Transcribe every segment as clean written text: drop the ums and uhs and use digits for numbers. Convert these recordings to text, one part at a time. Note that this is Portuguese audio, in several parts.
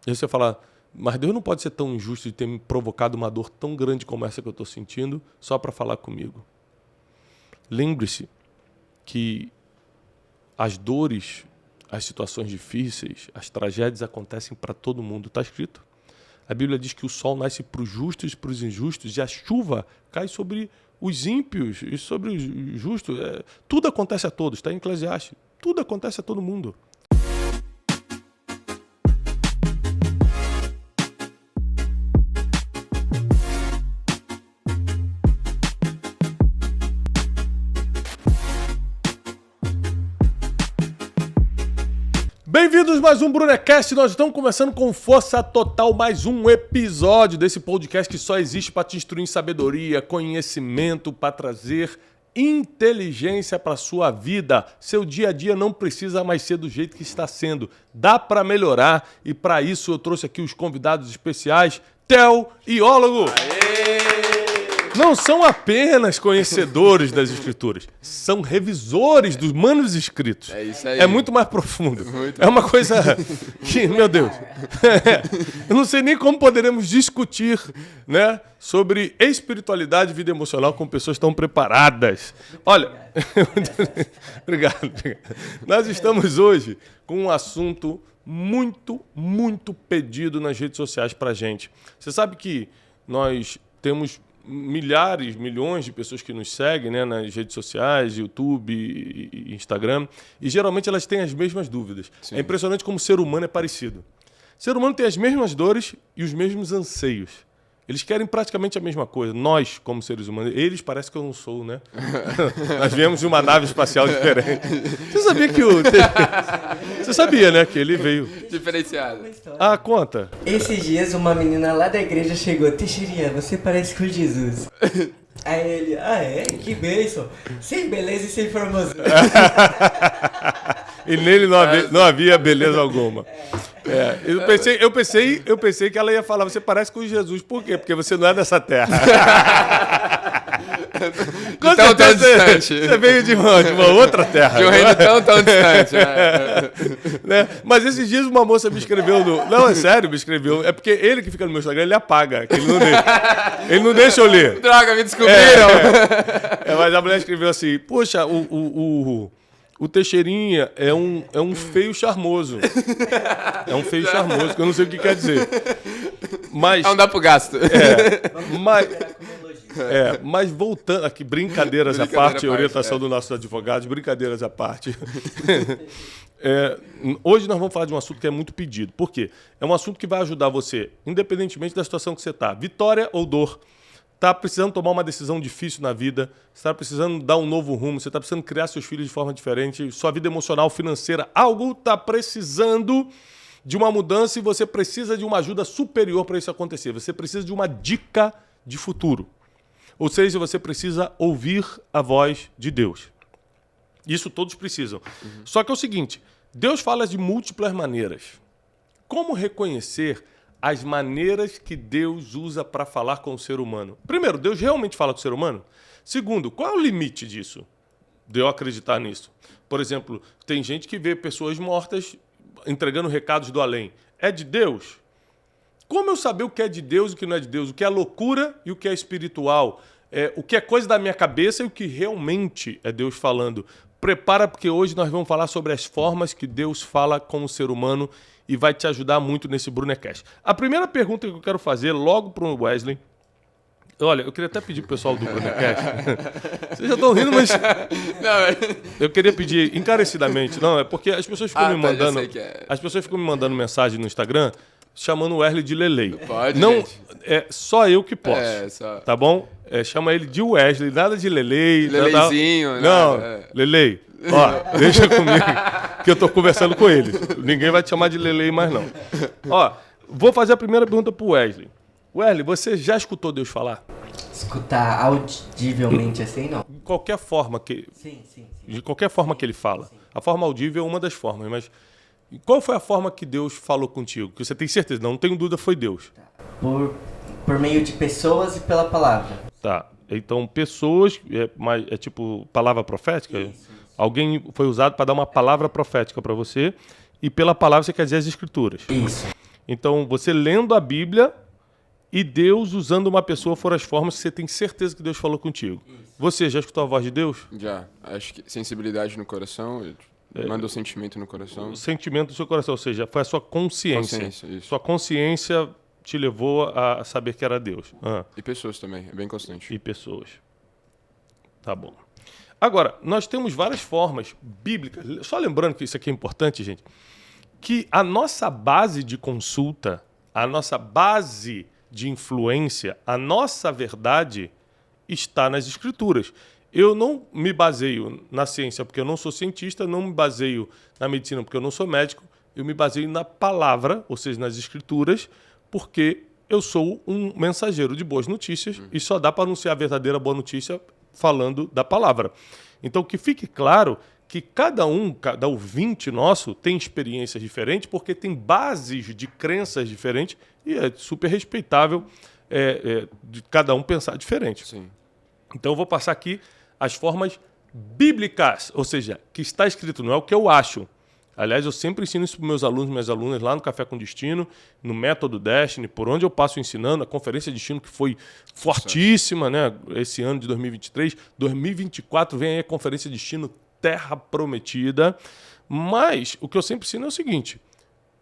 E aí você fala, mas Deus não pode ser tão injusto de ter me provocado uma dor tão grande como essa que eu estou sentindo só para falar comigo. Lembre-se que as dores, as situações difíceis, as tragédias acontecem para todo mundo. Está escrito. A Bíblia diz que o sol nasce para os justos e para os injustos e a chuva cai sobre os ímpios e sobre os justos. Tudo acontece a todos, está em Eclesiastes. Tudo acontece a todo mundo. Bem-vindos a mais um Brunecast, nós estamos começando com força total mais um episódio desse podcast que só existe para te instruir em sabedoria, conhecimento, para trazer inteligência para sua vida. Seu dia a dia não precisa mais ser do jeito que está sendo, dá para melhorar e para isso eu trouxe aqui os convidados especiais, Theo e Ólogo. Não são apenas conhecedores das escrituras, são revisores dos manuscritos. É isso aí. É muito mais profundo. Muito é uma coisa que, meu Deus, eu não sei nem como poderemos discutir, né, sobre espiritualidade e vida emocional com pessoas tão preparadas. Olha, obrigado. Nós estamos hoje com um assunto muito pedido nas redes sociais pra gente. Você sabe que nós temos milhares, milhões de pessoas que nos seguem, né, nas redes sociais, YouTube e Instagram, e geralmente elas têm as mesmas dúvidas. Sim. É impressionante como o ser humano é parecido. O ser humano tem as mesmas dores e os mesmos anseios. Eles querem praticamente a mesma coisa. Nós, como seres humanos, eles parece que eu não sou, né? Nós viemos de uma nave espacial diferente. Você sabia que Você sabia, né, que ele veio... Diferenciado. Ah, conta. Esses dias uma menina lá da igreja chegou, Teixeirinha, você parece com Jesus. Aí ele, que bênção. Sem beleza e sem formosura. E nele não havia beleza alguma. Eu pensei que ela ia falar, você parece com Jesus. Por quê? Porque você não é dessa terra. Tão distante. Você veio de uma outra terra. De um reino tão distante. Né? Mas esses dias uma moça me escreveu Não, é sério, me escreveu. É porque ele que fica no meu Instagram, ele apaga. Que ele não deixa eu ler. Droga, me descobriram. Mas a mulher escreveu assim, poxa, o Teixeirinha é um feio charmoso. É um feio charmoso, que eu não sei o que quer dizer. Mas... Não dá pro gasto. Mas voltando aqui, brincadeiras à parte, orientação dos nossos advogados, brincadeiras à parte. Hoje nós vamos falar de um assunto que é muito pedido. Por quê? É um assunto que vai ajudar você, independentemente da situação que você está. Vitória ou dor. Está precisando tomar uma decisão difícil na vida, está precisando dar um novo rumo, você está precisando criar seus filhos de forma diferente, sua vida emocional, financeira, algo está precisando de uma mudança e você precisa de uma ajuda superior para isso acontecer. Você precisa de uma dica de futuro. Ou seja, você precisa ouvir a voz de Deus. Isso todos precisam. Só que é o seguinte, Deus fala de múltiplas maneiras. Como reconhecer as maneiras que Deus usa para falar com o ser humano? Primeiro, Deus realmente fala com o ser humano? Segundo, qual é o limite disso? De eu acreditar nisso? Por exemplo, tem gente que vê pessoas mortas entregando recados do além. É de Deus? Como eu saber o que é de Deus e o que não é de Deus? O que é loucura e o que é espiritual? O que é coisa da minha cabeça e o que realmente é Deus falando? Prepara, porque hoje nós vamos falar sobre as formas que Deus fala com o ser humano e vai te ajudar muito nesse Brunecast. A primeira pergunta que eu quero fazer logo para o Wesley... Olha, eu queria até pedir pro pessoal do Brunecast... Vocês já estão rindo, mas... Eu queria pedir encarecidamente... Não, é porque as pessoas ficam me mandando... As pessoas ficam me mandando mensagem no Instagram chamando o Wesley de Lelei. Pode, não, gente. É só eu que posso. Tá bom? Chama ele de Wesley, nada de Lelei. Leleizinho. Não, Lelei. Ó, deixa comigo que eu tô conversando com ele. Ninguém vai te chamar de Lelei mais não. Ó, vou fazer a primeira pergunta pro Wesley. Wesley, você já escutou Deus falar? Escutar audivelmente assim, não? De qualquer forma que... Sim. De qualquer forma que ele fala. Sim. A forma audível é uma das formas, mas... Qual foi a forma que Deus falou contigo? Que você tem certeza? Não tenho dúvida, foi Deus. Por meio de pessoas e pela palavra. Tá. Então, pessoas... É tipo palavra profética? Isso. Alguém foi usado para dar uma palavra profética para você e pela palavra você quer dizer as escrituras. Isso. Então, você lendo a Bíblia e Deus usando uma pessoa foram as formas que você tem certeza que Deus falou contigo. Você já escutou a voz de Deus? Já. Acho que sensibilidade no coração, manda o sentimento no coração. O sentimento do seu coração, ou seja, foi a sua consciência. Consciência, isso. Sua consciência te levou a saber que era Deus. E pessoas também, é bem constante. E pessoas. Tá bom. Agora, nós temos várias formas bíblicas. Só lembrando que isso aqui é importante, gente, que a nossa base de consulta, a nossa base de influência, a nossa verdade está nas Escrituras. Eu não me baseio na ciência porque eu não sou cientista, não me baseio na medicina porque eu não sou médico, eu me baseio na palavra, ou seja, nas Escrituras, porque eu sou um mensageiro de boas notícias e só dá para anunciar a verdadeira boa notícia falando da palavra. Então, que fique claro que cada ouvinte nosso tem experiências diferentes porque tem bases de crenças diferentes e é super respeitável de cada um pensar diferente. Sim. Então, eu vou passar aqui as formas bíblicas, ou seja, que está escrito, não é o que eu acho. Aliás, eu sempre ensino isso para meus alunos e minhas alunas lá no Café com Destino, no Método Destiny, por onde eu passo ensinando, a Conferência Destino que foi fortíssima, né? Esse ano de 2023. 2024 vem aí a Conferência Destino Terra Prometida. Mas o que eu sempre ensino é o seguinte,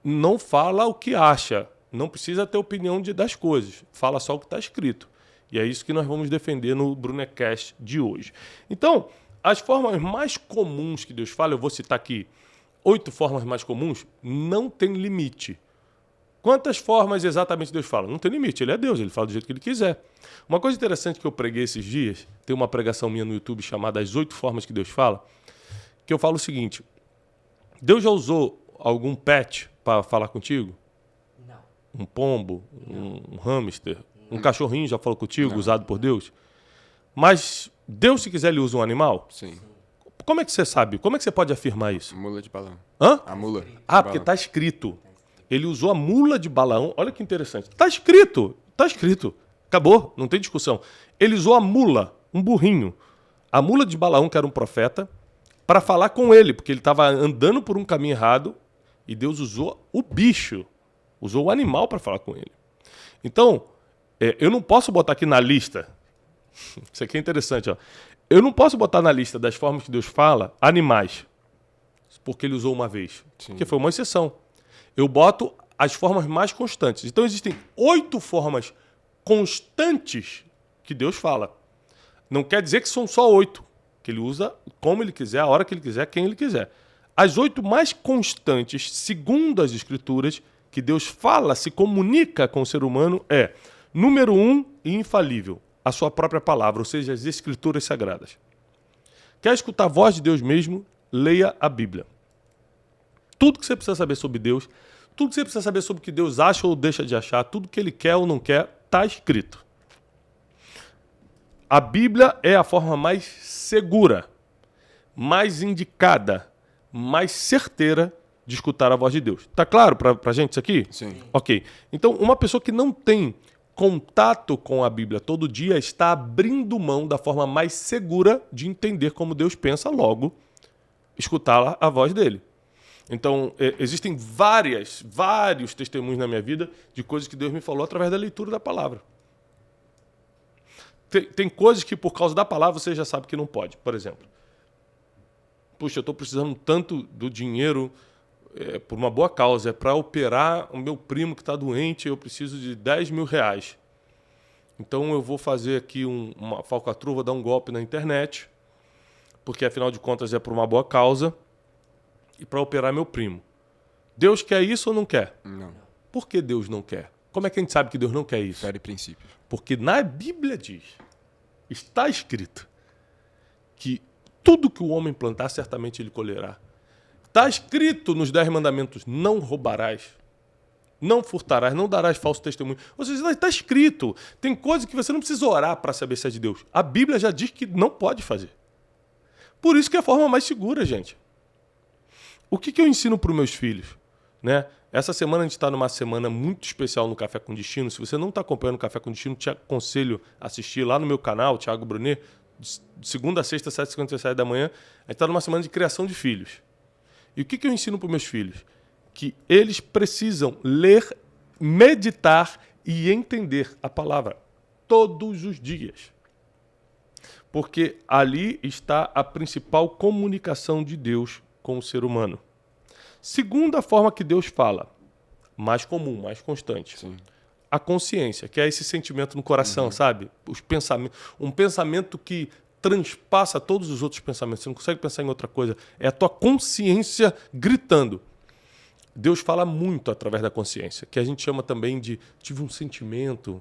não fala o que acha, não precisa ter opinião das coisas, fala só o que está escrito. E é isso que nós vamos defender no Brunecast de hoje. Então, as formas mais comuns que Deus fala, eu vou citar aqui 8 formas mais comuns, não tem limite. Quantas formas exatamente Deus fala? Não tem limite, ele é Deus, ele fala do jeito que ele quiser. Uma coisa interessante que eu preguei esses dias, tem uma pregação minha no YouTube chamada As 8 Formas que Deus Fala, que eu falo o seguinte, Deus já usou algum pet para falar contigo? Não. Um pombo, um hamster, um cachorrinho já falou contigo, usado por Deus? Mas Deus, se quiser, ele usa um animal? Sim. Como é que você sabe? Como é que você pode afirmar isso? Mula de balão. Hã? A mula. Ah, porque está escrito. Ele usou a mula de Balaão. Olha que interessante. Está escrito. Está escrito. Acabou. Não tem discussão. Ele usou a mula, um burrinho. A mula de Balaão, que era um profeta, para falar com ele, porque ele estava andando por um caminho errado e Deus usou o bicho, usou o animal para falar com ele. Então, eu não posso botar aqui na lista. Isso aqui é interessante, ó. Eu não posso botar na lista das formas que Deus fala animais, porque ele usou uma vez. Sim. Porque foi uma exceção. Eu boto as formas mais constantes. Então existem 8 formas constantes que Deus fala. Não quer dizer que são só 8, que ele usa como ele quiser, a hora que ele quiser, quem ele quiser. As 8 mais constantes, segundo as Escrituras, que Deus fala, se comunica com o ser humano número 1 e infalível, a sua própria palavra, ou seja, as Escrituras Sagradas. Quer escutar a voz de Deus mesmo? Leia a Bíblia. Tudo que você precisa saber sobre Deus, tudo que você precisa saber sobre o que Deus acha ou deixa de achar, tudo que Ele quer ou não quer, está escrito. A Bíblia é a forma mais segura, mais indicada, mais certeira de escutar a voz de Deus. Tá claro para a gente isso aqui? Sim. Ok. Então, uma pessoa que não tem contato com a Bíblia todo dia está abrindo mão da forma mais segura de entender como Deus pensa, logo, escutar a voz dele. Então, existem vários testemunhos na minha vida de coisas que Deus me falou através da leitura da palavra. Tem coisas que, por causa da palavra, você já sabe que não pode. Por exemplo, puxa, eu estou precisando tanto do dinheiro por uma boa causa, é para operar o meu primo que está doente, eu preciso de 10 mil reais. Então eu vou fazer aqui uma falcatrua, vou dar um golpe na internet, porque afinal de contas é por uma boa causa, e para operar meu primo. Deus quer isso ou não quer? Não. Por que Deus não quer? Como é que a gente sabe que Deus não quer isso? Fere princípios. Porque na Bíblia diz, está escrito, que tudo que o homem plantar, certamente ele colherá. Está escrito nos 10 mandamentos, não roubarás, não furtarás, não darás falso testemunho. Ou seja, está escrito. Tem coisas que você não precisa orar para saber se é de Deus. A Bíblia já diz que não pode fazer. Por isso que é a forma mais segura, gente. O que eu ensino para os meus filhos? Né? Essa semana a gente está numa semana muito especial no Café com Destino. Se você não está acompanhando o Café com Destino, te aconselho a assistir lá no meu canal, Thiago Brunet, de segunda a sexta, 7h57 da manhã. A gente está numa semana de criação de filhos. E o que eu ensino para os meus filhos? Que eles precisam ler meditar e entender a palavra todos os dias. Porque ali está a principal comunicação de Deus com o ser humano. Segunda forma que Deus fala, mais comum, mais constante. Sim. A consciência, que é esse sentimento no coração, sabe? Um pensamento que transpassa todos os outros pensamentos. Você não consegue pensar em outra coisa. É a tua consciência gritando. Deus fala muito através da consciência, que a gente chama também de tive um sentimento,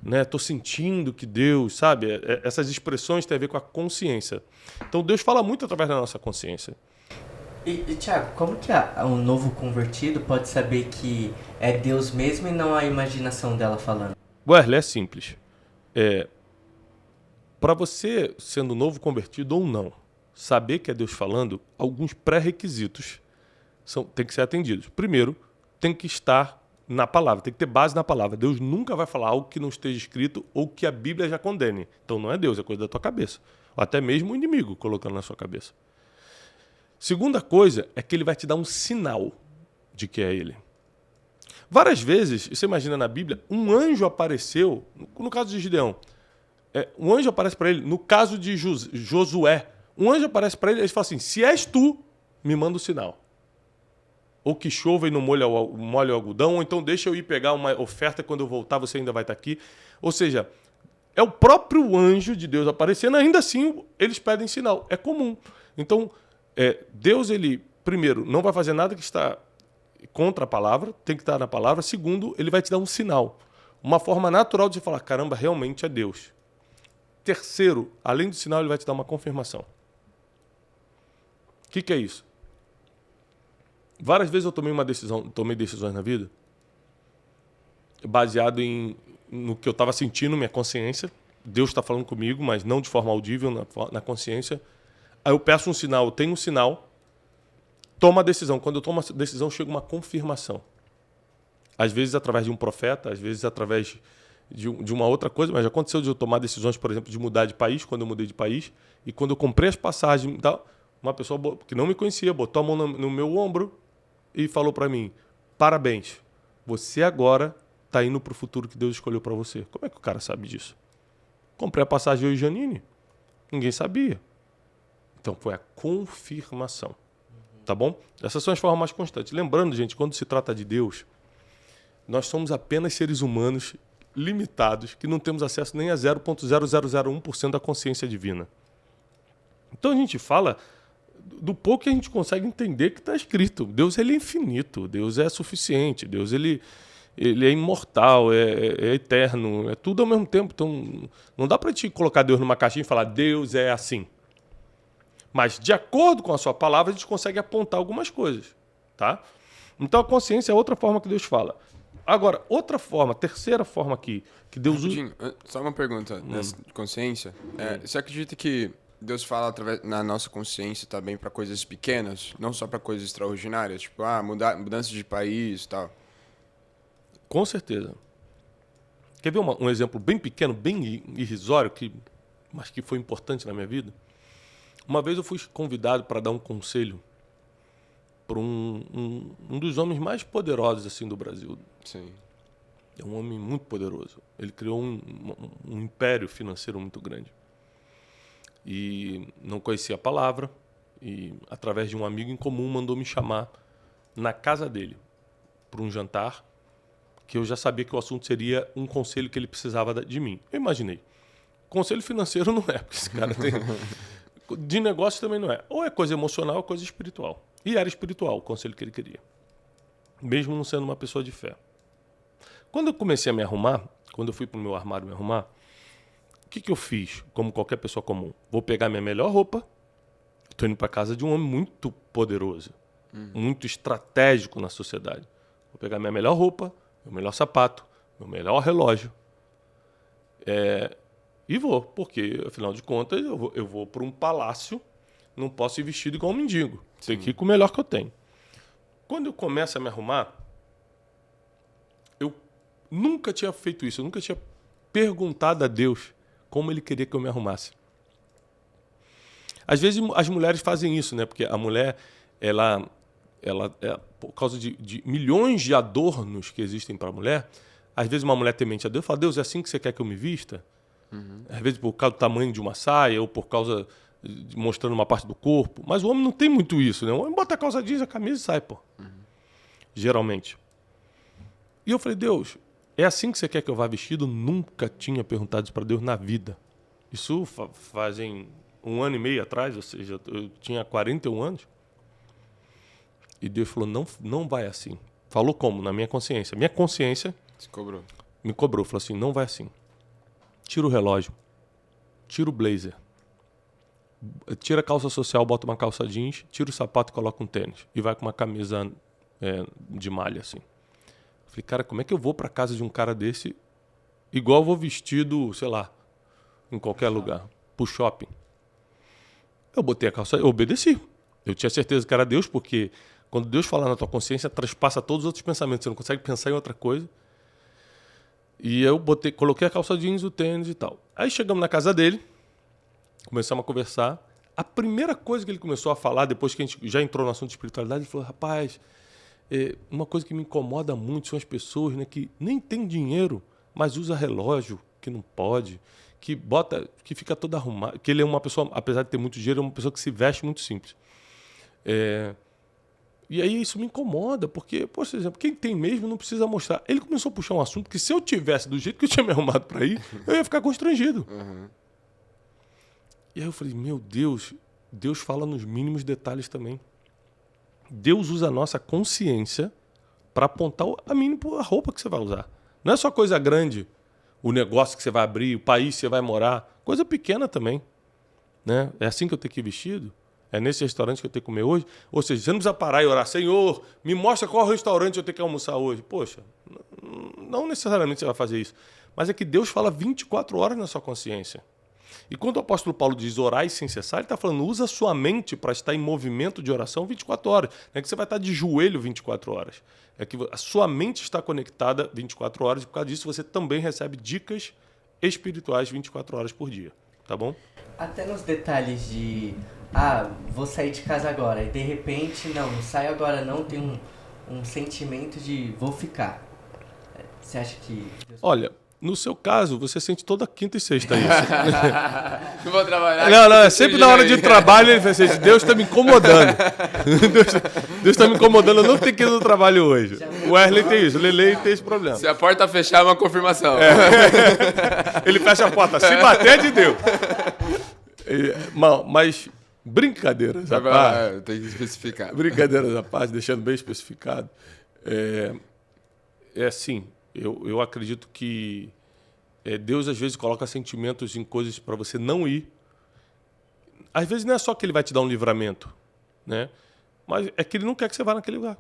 né? Tô sentindo que Deus, sabe? Essas expressões têm a ver com a consciência. Então Deus fala muito através da nossa consciência. E Thiago, como que um novo convertido pode saber que é Deus mesmo e não a imaginação dela falando? Wesley, é simples. Para você, sendo novo convertido ou não, saber que é Deus falando, alguns pré-requisitos têm que ser atendidos. Primeiro, tem que estar na palavra, tem que ter base na palavra. Deus nunca vai falar algo que não esteja escrito ou que a Bíblia já condene. Então não é Deus, é coisa da tua cabeça. Ou até mesmo o inimigo colocando na sua cabeça. Segunda coisa é que ele vai te dar um sinal de que é ele. Várias vezes, você imagina na Bíblia, um anjo apareceu, no caso de Gideão, um anjo aparece para ele, no caso de Josué, um anjo aparece para ele e ele fala assim, se és tu, me manda o sinal. Ou que chova e não molha o algodão, ou então deixa eu ir pegar uma oferta, quando eu voltar você ainda vai estar aqui. Ou seja, é o próprio anjo de Deus aparecendo, ainda assim eles pedem sinal. É comum. Então, Deus, ele, primeiro, não vai fazer nada que está contra a palavra, tem que estar na palavra. Segundo, ele vai te dar um sinal. Uma forma natural de você falar, caramba, realmente é Deus. Terceiro, além do sinal, ele vai te dar uma confirmação. O que é isso? Várias vezes eu tomei decisões na vida baseado no que eu estava sentindo, minha consciência. Deus está falando comigo, mas não de forma audível, na consciência. Aí eu peço um sinal, eu tenho um sinal, tomo a decisão. Quando eu tomo a decisão, chega uma confirmação. Às vezes através de um profeta, às vezes através de uma outra coisa, mas já aconteceu de eu tomar decisões, por exemplo, de mudar de país, quando eu mudei de país, e quando eu comprei as passagens e tal, uma pessoa que não me conhecia botou a mão no meu ombro e falou para mim, parabéns, você agora está indo para o futuro que Deus escolheu para você. Como é que o cara sabe disso? Comprei a passagem eu e Janine, ninguém sabia. Então foi a confirmação. Tá bom? Essas são as formas mais constantes. Lembrando, gente, quando se trata de Deus, nós somos apenas seres humanos limitados, que não temos acesso nem a 0,0001% da consciência divina. Então a gente fala do pouco que a gente consegue entender que está escrito. Deus, ele é infinito, Deus é suficiente, Deus ele é imortal, é eterno, é tudo ao mesmo tempo. Então não dá para te colocar Deus numa caixinha e falar Deus é assim. Mas de acordo com a sua palavra, a gente consegue apontar algumas coisas. Tá? Então a consciência é outra forma que Deus fala. Agora, outra forma, terceira forma que Deus usa... Só uma pergunta nessa consciência. Você acredita que Deus fala na nossa consciência também para coisas pequenas, não só para coisas extraordinárias? Tipo, mudança de país e tal. Com certeza. Quer ver um exemplo bem pequeno, bem irrisório, mas que foi importante na minha vida? Uma vez eu fui convidado para dar um conselho para um dos homens mais poderosos assim, do Brasil. Sim. É um homem muito poderoso. Ele criou um império financeiro muito grande. E não conhecia a palavra. E, através de um amigo em comum, mandou me chamar na casa dele para um jantar, que eu já sabia que o assunto seria um conselho que ele precisava de mim. Eu imaginei. Conselho financeiro não é, porque esse cara tem... De negócio também não é. Ou é coisa emocional ou coisa espiritual. E era espiritual o conselho que ele queria. Mesmo não sendo uma pessoa de fé. Quando eu comecei a me arrumar, quando eu fui para o meu armário me arrumar, o que eu fiz, como qualquer pessoa comum? Vou pegar minha melhor roupa, estou indo para casa de um homem muito poderoso, muito estratégico na sociedade. Vou pegar minha melhor roupa, meu melhor sapato, meu melhor relógio. E vou, porque, afinal de contas, eu vou para um palácio, não posso ir vestido igual um mendigo. Tem que ir com o melhor que eu tenho. Quando eu começo a me arrumar, eu nunca tinha feito isso, eu nunca tinha perguntado a Deus como ele queria que eu me arrumasse. Às vezes as mulheres fazem isso, né? Porque a mulher, ela por causa de milhões de adornos que existem para a mulher, às vezes uma mulher temente a Deus fala, Deus, é assim que você quer que eu me vista? Às vezes por causa do tamanho de uma saia ou por causa de mostrando uma parte do corpo. Mas o homem não tem muito isso, né? O homem bota a calça jeans, a camisa e sai, pô. Geralmente. E eu falei, Deus, é assim que você quer que eu vá vestido? Nunca tinha perguntado isso para Deus na vida. Isso fazem 1 ano e meio atrás, ou seja, eu tinha 41 anos. E Deus falou, não vai assim. Falou como? Na minha consciência. Minha consciência me cobrou. Falou assim, não vai assim. Tira o relógio. Tira o blazer. Tira a calça social, bota uma calça jeans. Tira o sapato e coloca um tênis. E vai com uma camisa de malha, assim. Falei, cara, como é que eu vou pra casa de um cara desse igual eu vou vestido, sei lá, em qualquer lugar, pro shopping? Eu botei a calça, eu obedeci. Eu tinha certeza que era Deus, porque quando Deus fala na tua consciência, transpassa todos os outros pensamentos. Você não consegue pensar em outra coisa. E eu coloquei a calça jeans, o tênis e tal. Aí chegamos na casa dele, começamos a conversar. A primeira coisa que ele começou a falar, depois que a gente já entrou no assunto de espiritualidade, ele falou, rapaz, uma coisa que me incomoda muito são as pessoas, né, que nem tem dinheiro, mas usa relógio que não pode, que fica toda arrumada, que ele é uma pessoa, apesar de ter muito dinheiro, é uma pessoa que se veste muito simples. E aí isso me incomoda, porque, por exemplo, quem tem mesmo não precisa mostrar. Ele começou a puxar um assunto que se eu tivesse do jeito que eu tinha me arrumado para ir, eu ia ficar constrangido. E aí eu falei, meu Deus, Deus fala nos mínimos detalhes também. Deus usa a nossa consciência para apontar a roupa que você vai usar. Não é só coisa grande, o negócio que você vai abrir, o país que você vai morar. Coisa pequena também. Né? É assim que eu tenho que ir vestido? É nesse restaurante que eu tenho que comer hoje? Ou seja, você não precisa parar e orar, Senhor, me mostra qual restaurante eu tenho que almoçar hoje. Poxa, não necessariamente você vai fazer isso. Mas é que Deus fala 24 horas na sua consciência. E quando o apóstolo Paulo diz orai sem cessar, ele está falando, usa a sua mente para estar em movimento de oração 24 horas. Não é que você vai estar de joelho 24 horas. É que a sua mente está conectada 24 horas e por causa disso você também recebe dicas espirituais 24 horas por dia. Tá bom? Até nos detalhes de, vou sair de casa agora. E de repente, não saio agora não, tem um sentimento de vou ficar. Você acha que... Olha... No seu caso, você sente toda quinta e sexta isso. Não vou trabalhar. Não, é sempre na hora de trabalho ele fala assim, Deus está me incomodando. Deus está me incomodando, eu não tenho que ir no trabalho hoje. O Wesley tem isso, o Lele tem esse problema. Se a porta fechar, é uma confirmação. Ele fecha a porta, se bater é de Deus. Mas brincadeiras à parte. Tem que especificar. Brincadeiras à parte, deixando bem especificado. É assim... Eu acredito que Deus, às vezes, coloca sentimentos em coisas para você não ir. Às vezes, não é só que Ele vai te dar um livramento, né? Mas é que Ele não quer que você vá naquele lugar.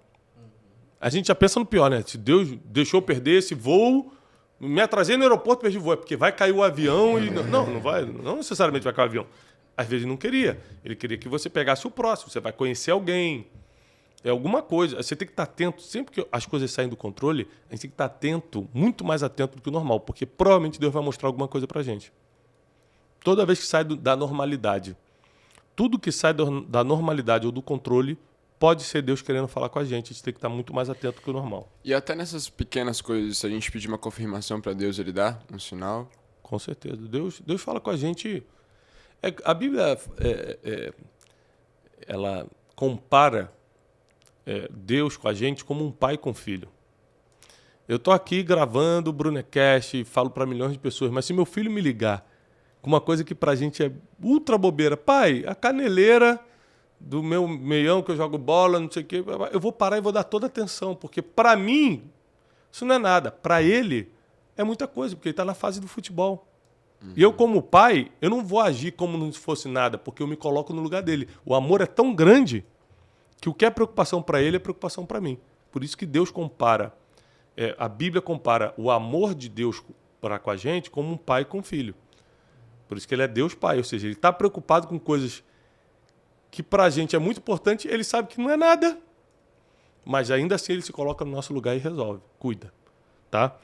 A gente já pensa no pior, né? Se Deus deixou eu perder esse voo, me atrasei no aeroporto, perdi o voo. É porque vai cair o avião e... Não vai. Não necessariamente vai cair o avião. Às vezes, Ele não queria. Ele queria que você pegasse o próximo. Você vai conhecer alguém... É alguma coisa. Você tem que estar atento. Sempre que as coisas saem do controle, a gente tem que estar atento, muito mais atento do que o normal, porque provavelmente Deus vai mostrar alguma coisa pra gente. Toda vez que sai da normalidade. Tudo que sai da normalidade ou do controle pode ser Deus querendo falar com a gente. A gente tem que estar muito mais atento do que o normal. E até nessas pequenas coisas, se a gente pedir uma confirmação para Deus, Ele dá um sinal? Com certeza. Deus fala com a gente... a Bíblia, ela compara... Deus com a gente como um pai com filho. Eu estou aqui gravando o Brunecast, falo para milhões de pessoas, mas se meu filho me ligar com uma coisa que para a gente é ultra bobeira, pai, a caneleira do meu meião que eu jogo bola, não sei o quê, eu vou parar e vou dar toda a atenção, porque para mim isso não é nada. Para ele é muita coisa, porque ele está na fase do futebol. E eu, como pai, eu não vou agir como não fosse nada, porque eu me coloco no lugar dele. O amor é tão grande que o que é preocupação para ele é preocupação para mim. Por isso que Deus compara, a Bíblia compara o amor de Deus para com a gente como um pai com um filho. Por isso que ele é Deus pai, ou seja, ele está preocupado com coisas que para a gente é muito importante, ele sabe que não é nada, mas ainda assim ele se coloca no nosso lugar e resolve, cuida. Tá?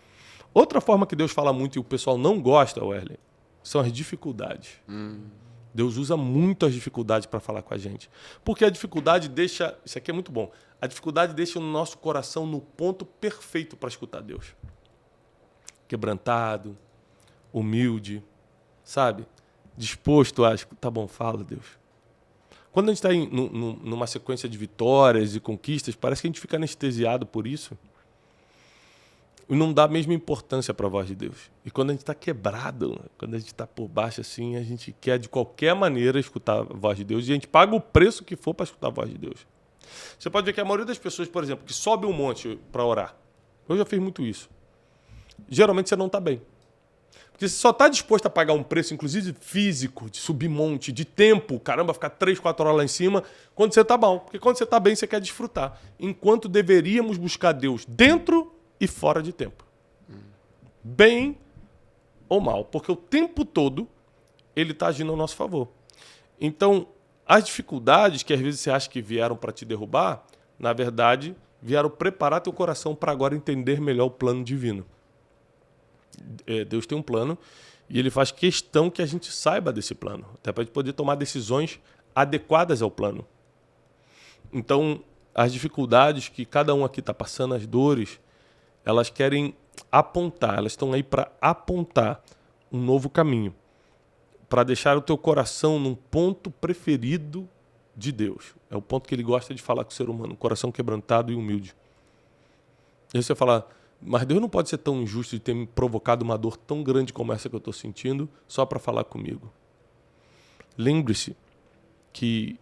Outra forma que Deus fala muito e o pessoal não gosta, Wesley, são as dificuldades. Deus usa muito as dificuldades para falar com a gente. Porque a dificuldade deixa... Isso aqui é muito bom. A dificuldade deixa o nosso coração no ponto perfeito para escutar Deus. Quebrantado, humilde, sabe? Disposto a escutar. Tá bom, fala, Deus. Quando a gente está numa sequência de vitórias e conquistas, parece que a gente fica anestesiado por isso e não dá a mesma importância para a voz de Deus. E quando a gente está quebrado, quando a gente está por baixo assim, a gente quer de qualquer maneira escutar a voz de Deus e a gente paga o preço que for para escutar a voz de Deus. Você pode ver que a maioria das pessoas, por exemplo, que sobe um monte para orar, eu já fiz muito isso. Geralmente você não está bem. Porque você só está disposto a pagar um preço, inclusive físico, de subir monte, de tempo, caramba, ficar 3, 4 horas lá em cima, quando você está bom. Porque quando você está bem, você quer desfrutar. Enquanto deveríamos buscar Deus dentro e fora de tempo. Bem ou mal. Porque o tempo todo ele está agindo ao nosso favor. Então, as dificuldades que às vezes você acha que vieram para te derrubar, na verdade, vieram preparar teu coração para agora entender melhor o plano divino. Deus tem um plano e ele faz questão que a gente saiba desse plano, até para a gente poder tomar decisões adequadas ao plano. Então, as dificuldades que cada um aqui está passando, as dores, elas querem apontar, elas estão aí para apontar um novo caminho, para deixar o teu coração num ponto preferido de Deus. É o ponto que ele gosta de falar com o ser humano, um coração quebrantado e humilde. E aí você fala, mas Deus não pode ser tão injusto de ter me provocado uma dor tão grande como essa que eu estou sentindo só para falar comigo. Lembre-se que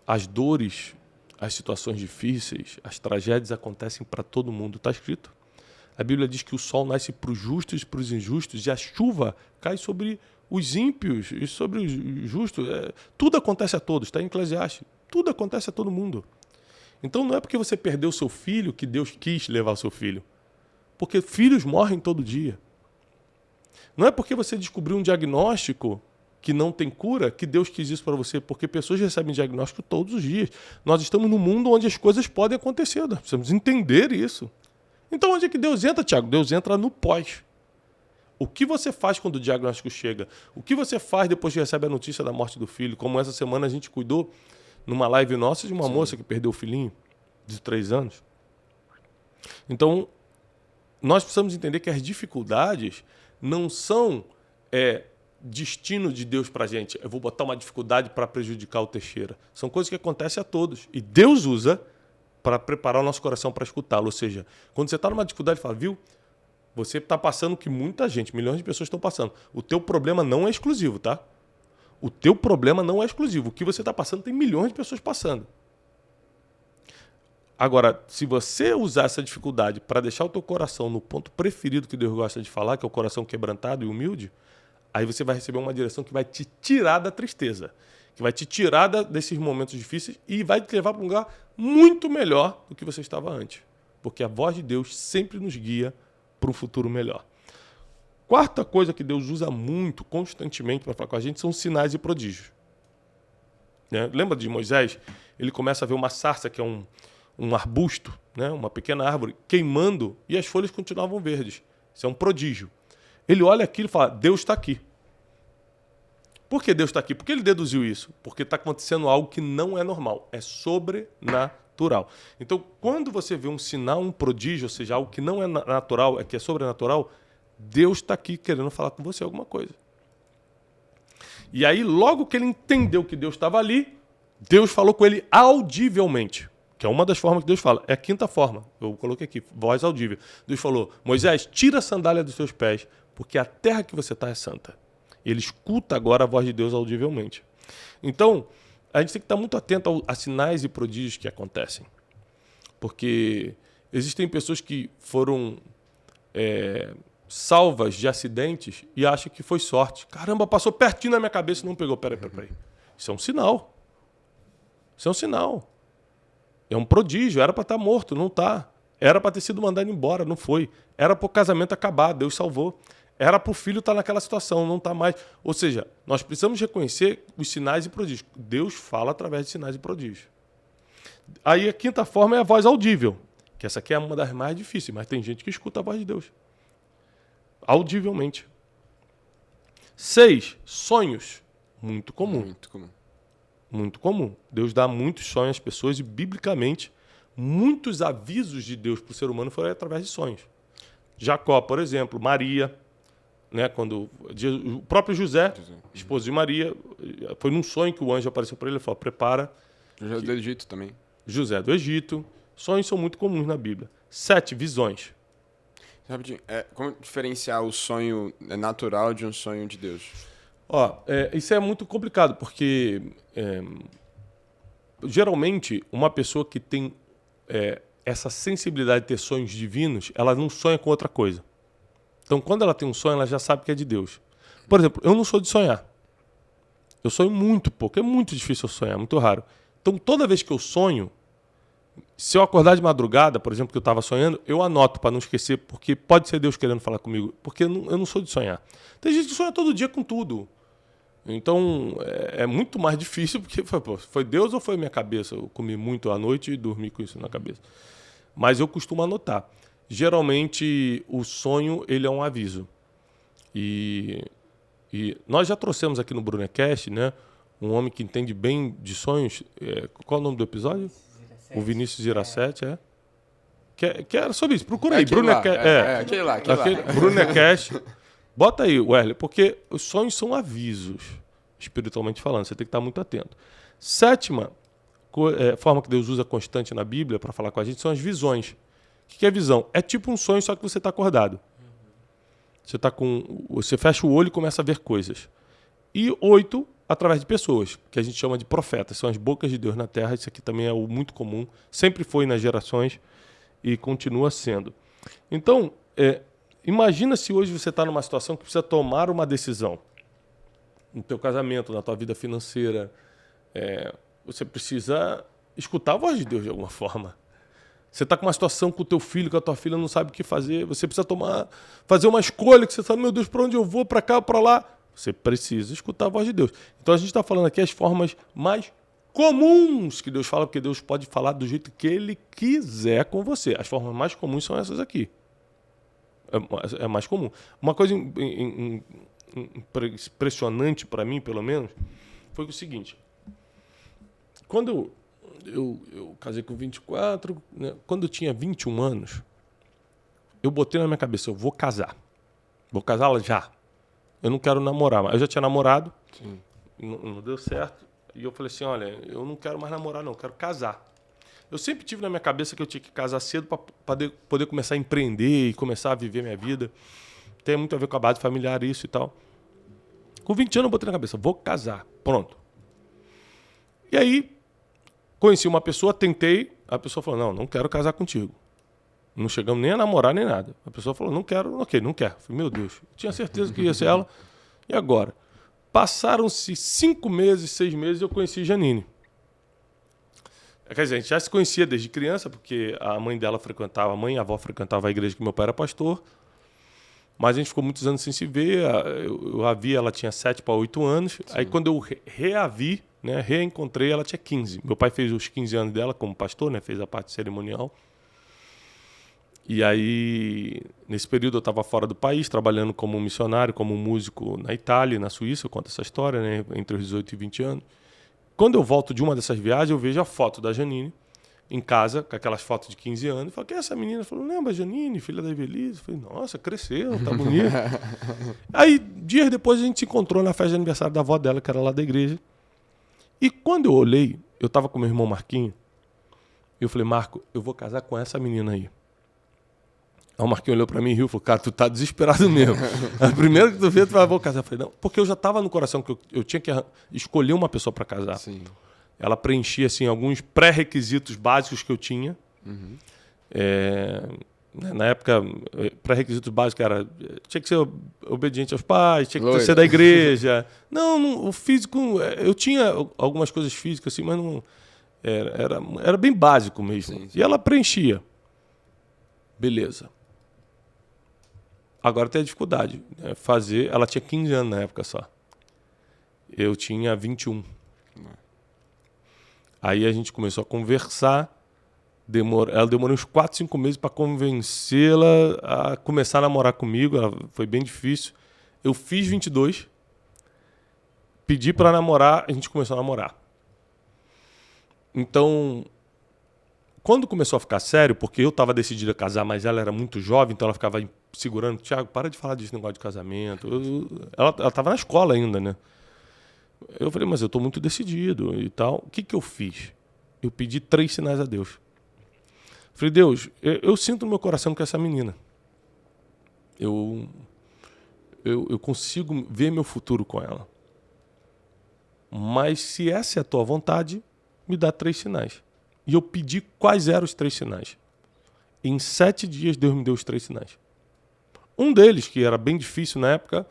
as dores, as situações difíceis, as tragédias acontecem para todo mundo. Está escrito. A Bíblia diz que o sol nasce para os justos e para os injustos e a chuva cai sobre os ímpios e sobre os justos. Tudo acontece a todos, está em Eclesiastes. Tudo acontece a todo mundo. Então não é porque você perdeu o seu filho que Deus quis levar o seu filho. Porque filhos morrem todo dia. Não é porque você descobriu um diagnóstico que não tem cura que Deus quis isso para você, porque pessoas recebem diagnóstico todos os dias. Nós estamos num mundo onde as coisas podem acontecer, nós precisamos entender isso. Então onde é que Deus entra, Tiago? Deus entra no pós. O que você faz quando o diagnóstico chega? O que você faz depois que recebe a notícia da morte do filho? Como essa semana a gente cuidou numa live nossa de uma moça que perdeu o filhinho de 3 anos. Então, nós precisamos entender que as dificuldades não são destino de Deus para a gente. Eu vou botar uma dificuldade para prejudicar o Teixeira. São coisas que acontecem a todos. E Deus usa para preparar o nosso coração para escutá-lo. Ou seja, quando você está numa dificuldade, fala, viu? Você está passando o que muita gente, milhões de pessoas estão passando. O teu problema não é exclusivo, tá? O teu problema não é exclusivo. O que você está passando tem milhões de pessoas passando. Agora, se você usar essa dificuldade para deixar o teu coração no ponto preferido que Deus gosta de falar, que é o coração quebrantado e humilde, aí você vai receber uma direção que vai te tirar da tristeza, que vai te tirar desses momentos difíceis e vai te levar para um lugar muito melhor do que você estava antes. Porque a voz de Deus sempre nos guia para um futuro melhor. Quarta coisa que Deus usa muito, constantemente para falar com a gente, são sinais e prodígios. Lembra de Moisés? Ele começa a ver uma sarça, que é um arbusto, uma pequena árvore, queimando e as folhas continuavam verdes. Isso é um prodígio. Ele olha aquilo e fala, Deus está aqui. Por que Deus está aqui? Por que ele deduziu isso? Porque está acontecendo algo que não é normal, é sobrenatural. Então, quando você vê um sinal, um prodígio, ou seja, algo que não é natural, que é sobrenatural, Deus está aqui querendo falar com você alguma coisa. E aí, logo que ele entendeu que Deus estava ali, Deus falou com ele audivelmente. Que é uma das formas que Deus fala. É a quinta forma. Eu coloquei aqui, voz audível. Deus falou, Moisés, tira a sandália dos teus pés, porque a terra que você está é santa. Ele escuta agora a voz de Deus audivelmente. Então, a gente tem que estar muito atento a sinais e prodígios que acontecem. Porque existem pessoas que foram salvas de acidentes e acham que foi sorte. Caramba, passou pertinho na minha cabeça e não pegou. Peraí. Isso é um sinal. Isso é um sinal. É um prodígio, era para estar morto, não está. Era para ter sido mandado embora, não foi. Era para o casamento acabar, Deus salvou. Era para o filho estar naquela situação, não está mais. Ou seja, nós precisamos reconhecer os sinais e prodígios. Deus fala através de sinais e prodígios. Aí a quinta forma é a voz audível, que essa aqui é uma das mais difíceis, mas tem gente que escuta a voz de Deus. Audivelmente. 6, sonhos. Muito comum. Muito comum. Muito comum. Deus dá muitos sonhos às pessoas e, biblicamente, muitos avisos de Deus para o ser humano foram através de sonhos. Jacó, por exemplo, Maria, né, quando o próprio José, esposo de Maria, foi num sonho que o anjo apareceu para ele e falou: prepara. José do Egito também. José do Egito. Sonhos são muito comuns na Bíblia. 7, visões. Rapidinho, como diferenciar o sonho natural de um sonho de Deus? Isso é muito complicado, porque geralmente uma pessoa que tem essa sensibilidade de ter sonhos divinos, ela não sonha com outra coisa. Então, quando ela tem um sonho, ela já sabe que é de Deus. Por exemplo, eu não sou de sonhar. Eu sonho muito pouco. É muito difícil eu sonhar, muito raro. Então, toda vez que eu sonho, se eu acordar de madrugada, por exemplo, que eu estava sonhando, eu anoto para não esquecer, porque pode ser Deus querendo falar comigo, porque eu não sou de sonhar. Tem gente que sonha todo dia com tudo. Então, é muito mais difícil, porque foi Deus ou foi minha cabeça? Eu comi muito à noite e dormi com isso na cabeça. Mas eu costumo anotar. Geralmente, o sonho ele é um aviso. E nós já trouxemos aqui no Brunecast, né, um homem que entende bem de sonhos. Qual é o nome do episódio? O Vinícius Girassetti, que era sobre isso. Procura aí, Brunecast. Aquele lá. Brunecast. Bota aí, Wesley, porque os sonhos são avisos, espiritualmente falando. Você tem que estar muito atento. 7ª forma que Deus usa constante na Bíblia para falar com a gente são as visões. O que é visão? É tipo um sonho, só que você está acordado. Você fecha o olho e começa a ver coisas. E 8, através de pessoas, que a gente chama de profetas. São as bocas de Deus na terra. Isso aqui também é o muito comum. Sempre foi nas gerações e continua sendo. Então, imagina se hoje você está numa situação que precisa tomar uma decisão. No teu casamento, na tua vida financeira. Você precisa escutar a voz de Deus de alguma forma. Você está com uma situação com o teu filho, com a tua filha, não sabe o que fazer. Você precisa fazer uma escolha que você sabe, meu Deus, para onde eu vou, para cá ou para lá. Você precisa escutar a voz de Deus. Então a gente está falando aqui as formas mais comuns que Deus fala, porque Deus pode falar do jeito que Ele quiser com você. As formas mais comuns são essas aqui. É mais comum. Uma coisa impressionante para mim, pelo menos, foi o seguinte. Quando eu casei com 24, né? Quando eu tinha 21 anos, eu botei na minha cabeça, eu vou casar. Vou casar já. Eu não quero namorar mais. Eu já tinha namorado, não deu certo. E eu falei assim, olha, eu não quero mais namorar não, eu quero casar. Eu sempre tive na minha cabeça que eu tinha que casar cedo para poder começar a empreender e começar a viver minha vida. Tem muito a ver com a base familiar, isso e tal. Com 20 anos eu botei na cabeça, vou casar, pronto. E aí, conheci uma pessoa, tentei, a pessoa falou, não quero casar contigo. Não chegamos nem a namorar, nem nada. A pessoa falou, não quero, ok, não quero. Falei, meu Deus, eu tinha certeza que ia ser ela. E agora? Passaram-se 5 meses, 6 meses, eu conheci Janine. Quer dizer, a gente já se conhecia desde criança, porque a mãe dela frequentava, a mãe e a avó frequentavam a igreja que meu pai era pastor. Mas a gente ficou muitos anos sem se ver. Eu a vi, ela tinha 7 para 8 anos. Sim. Aí quando eu reavi, né, reencontrei, ela tinha 15. Meu pai fez os 15 anos dela como pastor, né, fez a parte cerimonial. E aí, nesse período eu estava fora do país, trabalhando como missionário, como músico na Itália e na Suíça. Eu conto essa história, né, entre os 18 e 20 anos. Quando eu volto de uma dessas viagens, eu vejo a foto da Janine em casa, com aquelas fotos de 15 anos. Eu falo, quem é essa menina? Falou, lembra, Janine, filha da Evelise? Eu falei, nossa, cresceu, tá bonita. Aí, dias depois, a gente se encontrou na festa de aniversário da avó dela, que era lá da igreja. E quando eu olhei, eu estava com meu irmão Marquinho, e eu falei, Marco, eu vou casar com essa menina aí. Aí o Marquinho olhou pra mim e riu e falou, cara, tu tá desesperado mesmo. A primeira que tu vê, tu vai, vou casar. Eu falei, não, porque eu já tava no coração que eu tinha que escolher uma pessoa para casar. Sim. Ela preenchia, assim, alguns pré-requisitos básicos que eu tinha. Uhum. Na época, pré-requisitos básicos era, tinha que ser obediente aos pais, tinha que ser da igreja. Não, o físico, eu tinha algumas coisas físicas, assim, mas não, era bem básico mesmo. Sim. E ela preenchia. Beleza. Agora tem a dificuldade. Né? Ela tinha 15 anos na época só. Eu tinha 21. Aí a gente começou a conversar. Ela demorou uns 4, 5 meses para convencê-la a começar a namorar comigo. Foi bem difícil. Eu fiz 22. Pedi para namorar. A gente começou a namorar. Então, quando começou a ficar sério, porque eu estava decidido a casar, mas ela era muito jovem, então ela ficava segurando. Thiago, para de falar desse negócio de casamento. Ela estava na escola ainda, né? Eu falei, mas eu estou muito decidido e tal. O que eu fiz? Eu pedi 3 sinais a Deus. Falei, Deus, eu sinto no meu coração que essa menina. Eu consigo ver meu futuro com ela. Mas se essa é a tua vontade, me dá 3 sinais. E eu pedi quais eram os 3 sinais. Em 7 dias, Deus me deu os 3 sinais. Um deles, que era bem difícil na época,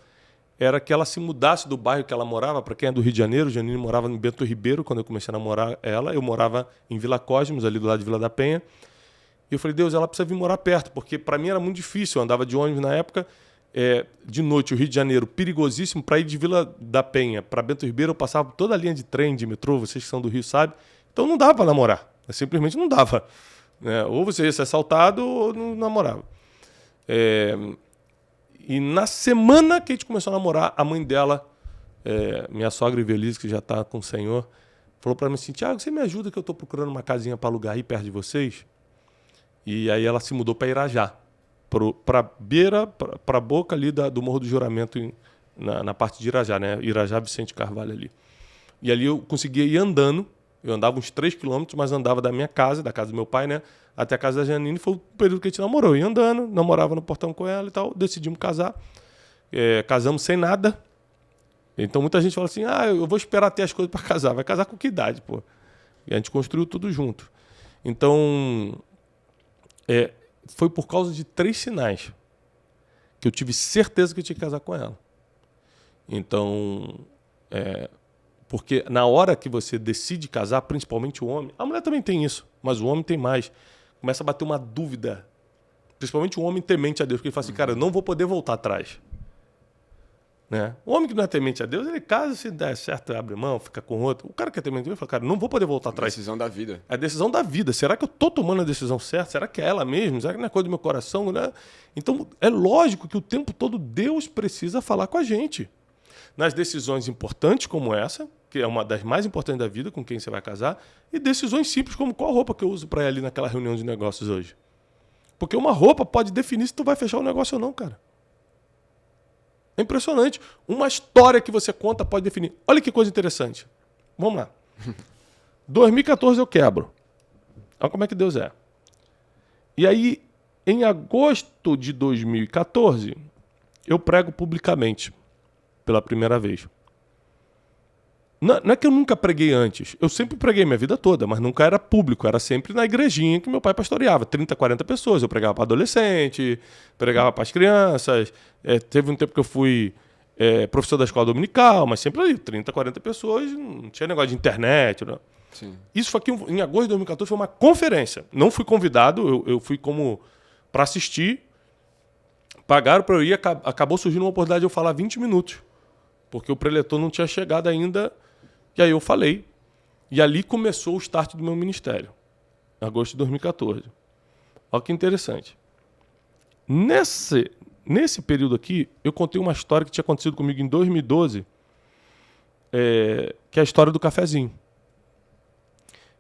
era que ela se mudasse do bairro que ela morava. Para quem é do Rio de Janeiro, Janine morava em Bento Ribeiro, quando eu comecei a namorar ela. Eu morava em Vila Cosmos, ali do lado de Vila da Penha. E eu falei, Deus, ela precisa vir morar perto, porque para mim era muito difícil. Eu andava de ônibus na época, de noite, o Rio de Janeiro, perigosíssimo. Para ir de Vila da Penha para Bento Ribeiro, eu passava por toda a linha de trem, de metrô, vocês que são do Rio sabem. Então não dava para namorar, simplesmente não dava. Ou você ia ser assaltado ou não namorava. E na semana que a gente começou a namorar, a mãe dela, minha sogra Ivelise, que já está com o Senhor, falou para mim assim, Thiago, você me ajuda que eu estou procurando uma casinha para alugar aí perto de vocês? E aí ela se mudou para Irajá, para beira, para a boca ali do Morro do Juramento, na parte de Irajá, né? Irajá Vicente Carvalho ali. E ali eu conseguia ir andando, eu andava uns 3 quilômetros, mas andava da minha casa, da casa do meu pai, né? Até a casa da Janine, foi o período que a gente namorou. Eu ia andando, namorava no portão com ela e tal, decidimos casar. Casamos sem nada. Então muita gente fala assim, eu vou esperar ter as coisas para casar. Vai casar com que idade, pô? E a gente construiu tudo junto. Então, foi por causa de 3 sinais que eu tive certeza que eu tinha que casar com ela. Então, porque na hora que você decide casar, principalmente o homem, a mulher também tem isso, mas o homem tem mais. Começa a bater uma dúvida, principalmente o homem temente a Deus, porque ele fala assim, cara, eu não vou poder voltar atrás. Né? O homem que não é temente a Deus, ele casa, se der certo, abre mão, fica com outro. O cara que é temente a Deus, ele fala, cara, não vou poder voltar atrás. É a decisão da vida. É a decisão da vida. Será que eu estou tomando a decisão certa? Será que é ela mesmo? Será que não é coisa do meu coração? Né? Então, é lógico que o tempo todo Deus precisa falar com a gente. Nas decisões importantes como essa, que é uma das mais importantes da vida, com quem você vai casar, e decisões simples como qual roupa que eu uso para ir ali naquela reunião de negócios hoje. Porque uma roupa pode definir se tu vai fechar o negócio ou não, cara. É impressionante. Uma história que você conta pode definir. Olha que coisa interessante. Vamos lá. 2014 eu quebro. Olha como é que Deus é. E aí, em agosto de 2014, eu prego publicamente. Pela primeira vez. Não é que eu nunca preguei antes. Eu sempre preguei minha vida toda, mas nunca era público. Era sempre na igrejinha que meu pai pastoreava. 30, 40 pessoas. Eu pregava para adolescente, pregava para as crianças. Teve um tempo que eu fui professor da escola dominical, mas sempre ali, 30, 40 pessoas. Não tinha negócio de internet. Não. Sim. Isso foi aqui em agosto de 2014, foi uma conferência. Não fui convidado, eu fui como para assistir. Pagaram para eu ir, acabou surgindo uma oportunidade de eu falar 20 minutos. Porque o preletor não tinha chegado ainda, e aí eu falei. E ali começou o start do meu ministério, em agosto de 2014. Olha que interessante. Nesse período aqui, eu contei uma história que tinha acontecido comigo em 2012, que é a história do cafezinho.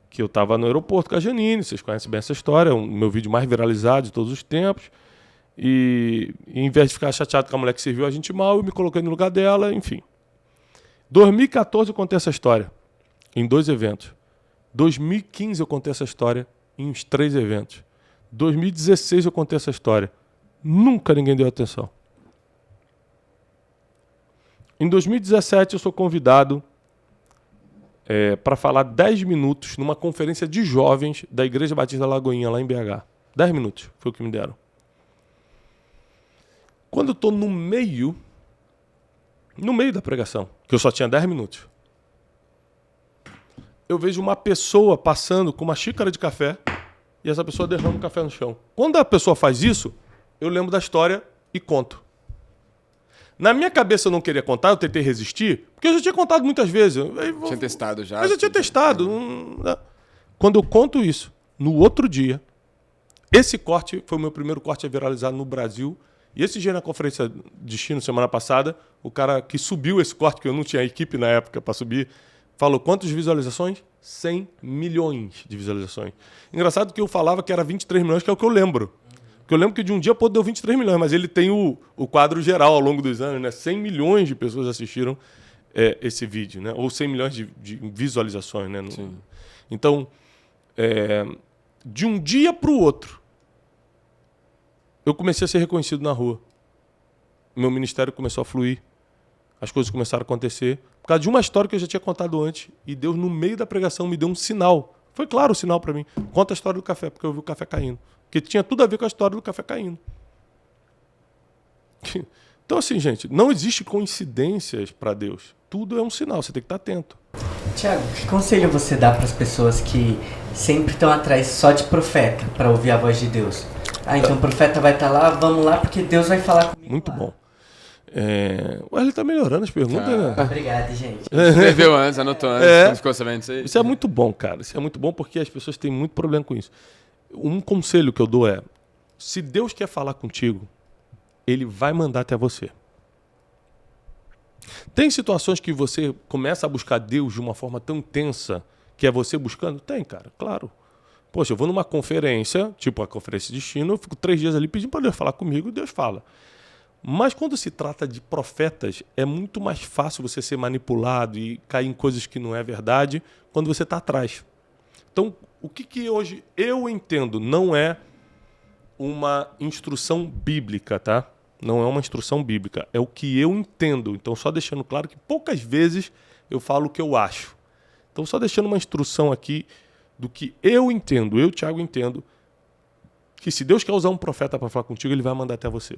Que eu estava no aeroporto com a Janine, vocês conhecem bem essa história, é o meu vídeo mais viralizado de todos os tempos. E em vez de ficar chateado com a mulher que serviu a gente mal, eu me coloquei no lugar dela, enfim. 2014 eu contei essa história em 2 eventos. 2015 eu contei essa história em uns 3 eventos. 2016 eu contei essa história. Nunca ninguém deu atenção. Em 2017 eu sou convidado para falar 10 minutos numa conferência de jovens da Igreja Batista Lagoinha, lá em BH. 10 minutos foi o que me deram. Quando eu estou no meio da pregação, que eu só tinha 10 minutos, eu vejo uma pessoa passando com uma xícara de café e essa pessoa derrama o café no chão. Quando a pessoa faz isso, eu lembro da história e conto. Na minha cabeça eu não queria contar, eu tentei resistir, porque eu já tinha contado muitas vezes. Tinha testado já? Eu já tinha testado. Quando eu conto isso, no outro dia, esse corte foi o meu primeiro corte a viralizar no Brasil. E esse dia na conferência de destino, semana passada, o cara que subiu esse corte, que eu não tinha equipe na época para subir, falou quantas visualizações? 100 milhões de visualizações. Engraçado que eu falava que era 23 milhões, que é o que eu lembro. Porque eu lembro que de um dia para outro deu 23 milhões, mas ele tem o quadro geral ao longo dos anos, né? 100 milhões de pessoas assistiram esse vídeo, né? Ou 100 milhões de visualizações, né? Sim. Então, de um dia para o outro, eu comecei a ser reconhecido na rua. Meu ministério começou a fluir. As coisas começaram a acontecer. Por causa de uma história que eu já tinha contado antes. E Deus, no meio da pregação, me deu um sinal. Foi claro o sinal para mim. Conta a história do café, porque eu vi o café caindo. Porque tinha tudo a ver com a história do café caindo. Então, assim, gente, não existe coincidências para Deus. Tudo é um sinal, você tem que estar atento. Tiago, que conselho você dá para as pessoas que sempre estão atrás só de profeta para ouvir a voz de Deus? Então o profeta vai estar lá, vamos lá, porque Deus vai falar comigo. Muito lá. bom. Ele tá melhorando as perguntas, né? Obrigado, gente. Escreveu antes, anotou antes, não ficou sabendo disso aí? Isso é muito bom, cara. Isso é muito bom porque as pessoas têm muito problema com isso. Um conselho que eu dou é, se Deus quer falar contigo, Ele vai mandar até você. Tem situações que você começa a buscar Deus de uma forma tão intensa que é você buscando? Tem, cara, claro. Poxa, eu vou numa conferência, tipo a Conferência de Destino, eu fico 3 dias ali pedindo para Deus falar comigo e Deus fala. Mas quando se trata de profetas, é muito mais fácil você ser manipulado e cair em coisas que não é verdade quando você está atrás. Então, o que hoje eu entendo não é uma instrução bíblica, tá? Não é uma instrução bíblica, é o que eu entendo. Então, só deixando claro que poucas vezes eu falo o que eu acho. Então, só deixando uma instrução aqui do que eu entendo, eu, Thiago, entendo, que se Deus quer usar um profeta para falar contigo, Ele vai mandar até você.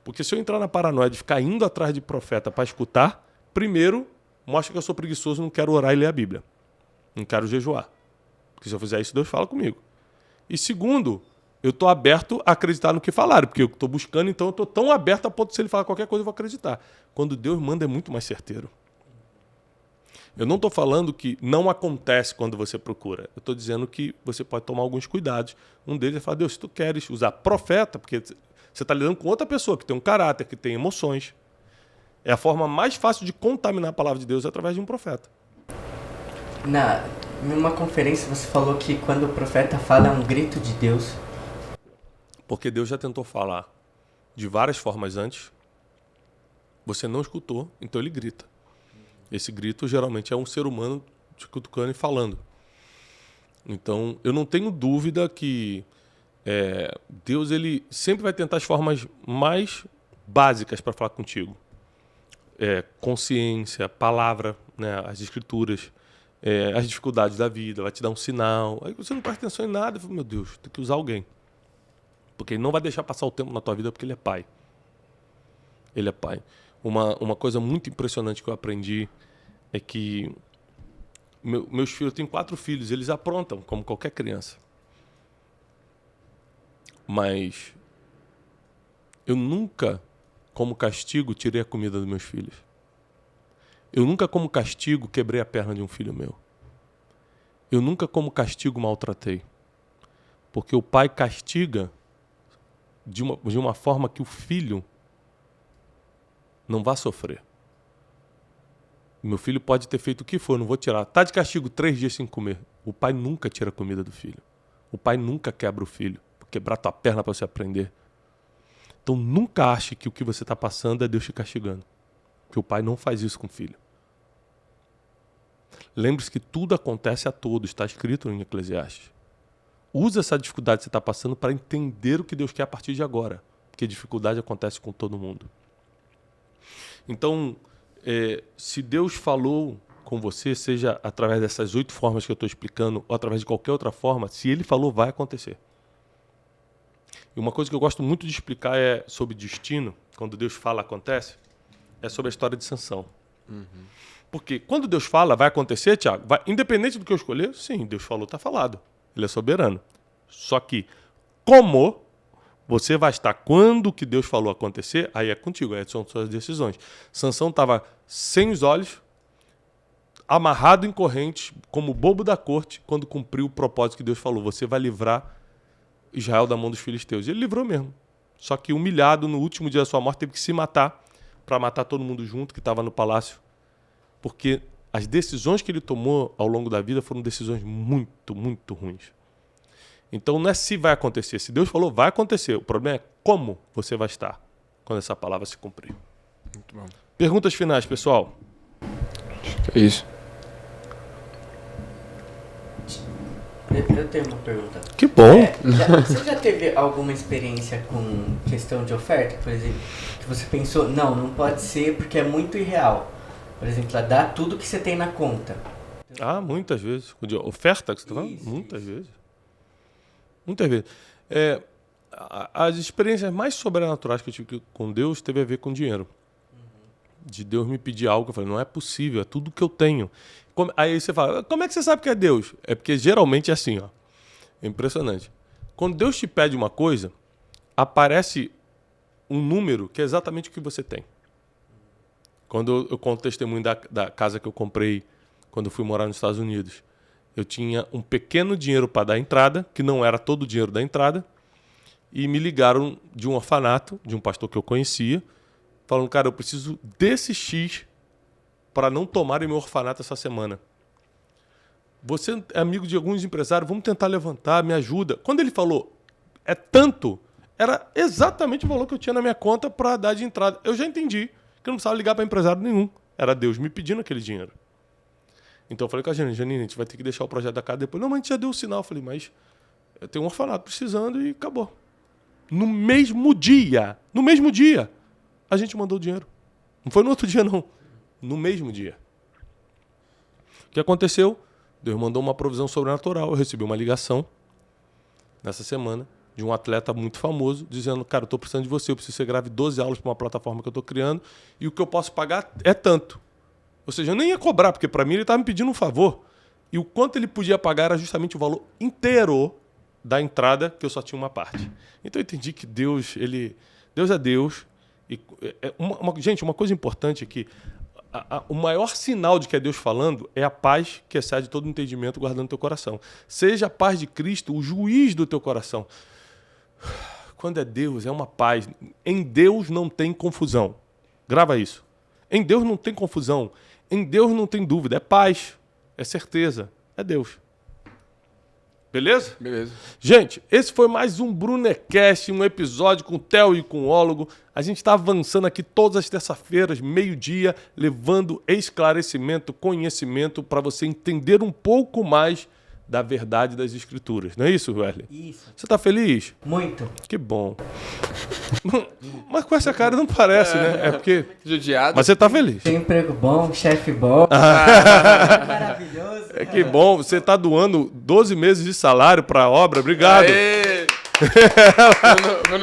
Porque se eu entrar na paranoia de ficar indo atrás de profeta para escutar, primeiro, mostra que eu sou preguiçoso, não quero orar e ler a Bíblia. Não quero jejuar. Porque se eu fizer isso, Deus fala comigo. E segundo, eu estou aberto a acreditar no que falaram, porque eu estou buscando, então eu estou tão aberto a ponto de se ele falar qualquer coisa, eu vou acreditar. Quando Deus manda, é muito mais certeiro. Eu não estou falando que não acontece quando você procura. Eu estou dizendo que você pode tomar alguns cuidados. Um deles é falar, Deus, se tu queres usar profeta, porque você está lidando com outra pessoa que tem um caráter, que tem emoções. É a forma mais fácil de contaminar a palavra de Deus através de um profeta. Em uma conferência você falou que quando o profeta fala é um grito de Deus. Porque Deus já tentou falar de várias formas antes. Você não escutou, então ele grita. Esse grito geralmente é um ser humano te cutucando e falando. Então, eu não tenho dúvida que Deus ele sempre vai tentar as formas mais básicas para falar contigo. Consciência, palavra, né, as escrituras, as dificuldades da vida, vai te dar um sinal. Aí você não presta atenção em nada e fala, meu Deus, tem que usar alguém. Porque ele não vai deixar passar o tempo na tua vida porque ele é pai. Ele é pai. Uma coisa muito impressionante que eu aprendi é que meus filhos, eu tenho 4 filhos, eles aprontam como qualquer criança. Mas eu nunca, como castigo, tirei a comida dos meus filhos. Eu nunca, como castigo, quebrei a perna de um filho meu. Eu nunca, como castigo, maltratei. Porque o pai castiga de uma forma que o filho não vai sofrer. Meu filho pode ter feito o que for, não vou tirar. Tá de castigo 3 dias sem comer. O pai nunca tira a comida do filho. O pai nunca quebra o filho. Quebrar tua perna para você aprender. Então nunca ache que o que você está passando é Deus te castigando. Porque o pai não faz isso com o filho. Lembre-se que tudo acontece a todos, está escrito em Eclesiastes. Usa essa dificuldade que você está passando para entender o que Deus quer a partir de agora. Porque dificuldade acontece com todo mundo. Então, se Deus falou com você, seja através dessas 8 formas que eu estou explicando, ou através de qualquer outra forma, se Ele falou, vai acontecer. E uma coisa que eu gosto muito de explicar é sobre destino, quando Deus fala, acontece, é sobre a história de Sansão. Uhum. Porque quando Deus fala, vai acontecer, Thiago, independente do que eu escolher, sim, Deus falou, está falado. Ele é soberano. Só que, como você vai estar quando o que Deus falou acontecer, aí é contigo, aí são suas decisões. Sansão estava sem os olhos, amarrado em correntes, como bobo da corte, quando cumpriu o propósito que Deus falou. Você vai livrar Israel da mão dos filisteus. E ele livrou mesmo. Só que humilhado, no último dia da sua morte, teve que se matar para matar todo mundo junto que estava no palácio. Porque as decisões que ele tomou ao longo da vida foram decisões muito, muito ruins. Então não é se vai acontecer. Se Deus falou, vai acontecer. O problema é como você vai estar quando essa palavra se cumprir. Muito bom. Perguntas finais, pessoal. É isso. Eu tenho uma pergunta. Que bom. Você já teve alguma experiência com questão de oferta, por exemplo, que você pensou, não pode ser porque é muito irreal. Por exemplo, dá tudo que você tem na conta. Muitas vezes. Oferta que você está falando? Muitas vezes. Muitas vezes. As experiências mais sobrenaturais que eu tive com Deus teve a ver com dinheiro. De Deus me pedir algo, eu falei, não é possível, é tudo que eu tenho. Aí você fala, como é que você sabe que é Deus? É porque geralmente é assim, ó. É impressionante. Quando Deus te pede uma coisa, aparece um número que é exatamente o que você tem. Quando eu conto o testemunho da casa que eu comprei quando eu fui morar nos Estados Unidos, eu tinha um pequeno dinheiro para dar entrada, que não era todo o dinheiro da entrada, e me ligaram de um orfanato, de um pastor que eu conhecia, falando, cara, eu preciso desse X para não tomarem meu orfanato essa semana. Você é amigo de alguns empresários, vamos tentar levantar, me ajuda. Quando ele falou, é tanto, era exatamente o valor que eu tinha na minha conta para dar de entrada. Eu já entendi que eu não precisava ligar para empresário nenhum. Era Deus me pedindo aquele dinheiro. Então eu falei com a Janine, a gente vai ter que deixar o projeto da casa depois. Não, mas a gente já deu o sinal. Eu falei, mas eu tenho um orfanato precisando e acabou. No mesmo dia, a gente mandou o dinheiro. Não foi no outro dia, não. No mesmo dia. O que aconteceu? Deus mandou uma provisão sobrenatural. Eu recebi uma ligação nessa semana de um atleta muito famoso dizendo, cara, eu estou precisando de você, eu preciso que você grave 12 aulas para uma plataforma que eu estou criando e o que eu posso pagar é tanto. Ou seja, eu nem ia cobrar, porque para mim ele estava me pedindo um favor. E o quanto ele podia pagar era justamente o valor inteiro da entrada, que eu só tinha uma parte. Então eu entendi que Deus é Deus. E, gente, uma coisa importante é que o maior sinal de que é Deus falando é a paz que excede todo entendimento guardando teu coração. Seja a paz de Cristo o juiz do teu coração. Quando é Deus, é uma paz. Em Deus não tem confusão. Grava isso. Em Deus não tem confusão. Em Deus não tem dúvida. É paz. É certeza. É Deus. Beleza? Beleza. Gente, esse foi mais um Brunecast, um episódio com o Theo e com o Ólogo. A gente está avançando aqui todas as terças-feiras, meio-dia, levando esclarecimento, conhecimento para você entender um pouco mais da verdade das Escrituras. Não é isso, Wesley? Isso. Você está feliz? Muito. Que bom. Mas com essa cara não parece, né? É porque... Judiado. Mas você está feliz. Tem emprego bom, chefe bom. Maravilhoso. É que bom, você está doando 12 meses de salário para a obra. Obrigado. Aê!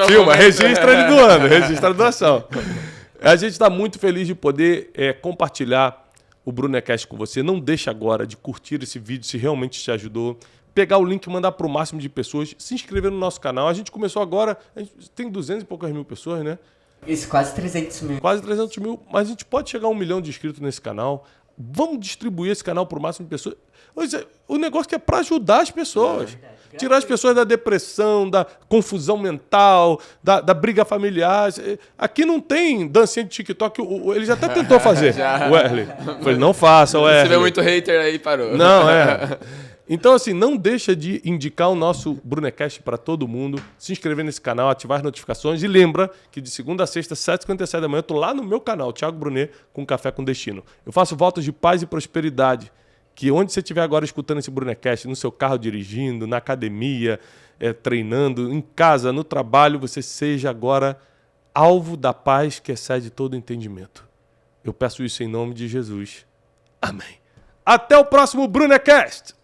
Filma, registra ele doando, registra a doação. A gente está muito feliz de poder compartilhar o Brunecast com você. Não deixe agora de curtir esse vídeo se realmente te ajudou. Pegar o link e mandar para o máximo de pessoas. Se inscrever no nosso canal. A gente começou agora, a gente tem 200 e poucas mil pessoas, né? Isso, quase 300 mil. Quase 300 mil, mas a gente pode chegar a 1 milhão de inscritos nesse canal. Vamos distribuir esse canal para o máximo de pessoas. O negócio que é para ajudar as pessoas. Tirar as pessoas da depressão, da confusão mental, da briga familiar. Aqui não tem dancinha de TikTok. Ele já até tentou fazer, o Wesley. Eu falei, não faça, Wesley. Você vê muito hater aí, parou. Não, Então, assim, não deixa de indicar o nosso Brunecast para todo mundo, se inscrever nesse canal, ativar as notificações e lembra que de segunda a sexta, 7h57 da manhã, eu tô lá no meu canal, Thiago Brunet, com Café com Destino. Eu faço votos de paz e prosperidade, que onde você estiver agora escutando esse Brunecast, no seu carro dirigindo, na academia, treinando, em casa, no trabalho, você seja agora alvo da paz que excede todo entendimento. Eu peço isso em nome de Jesus. Amém. Até o próximo Brunecast!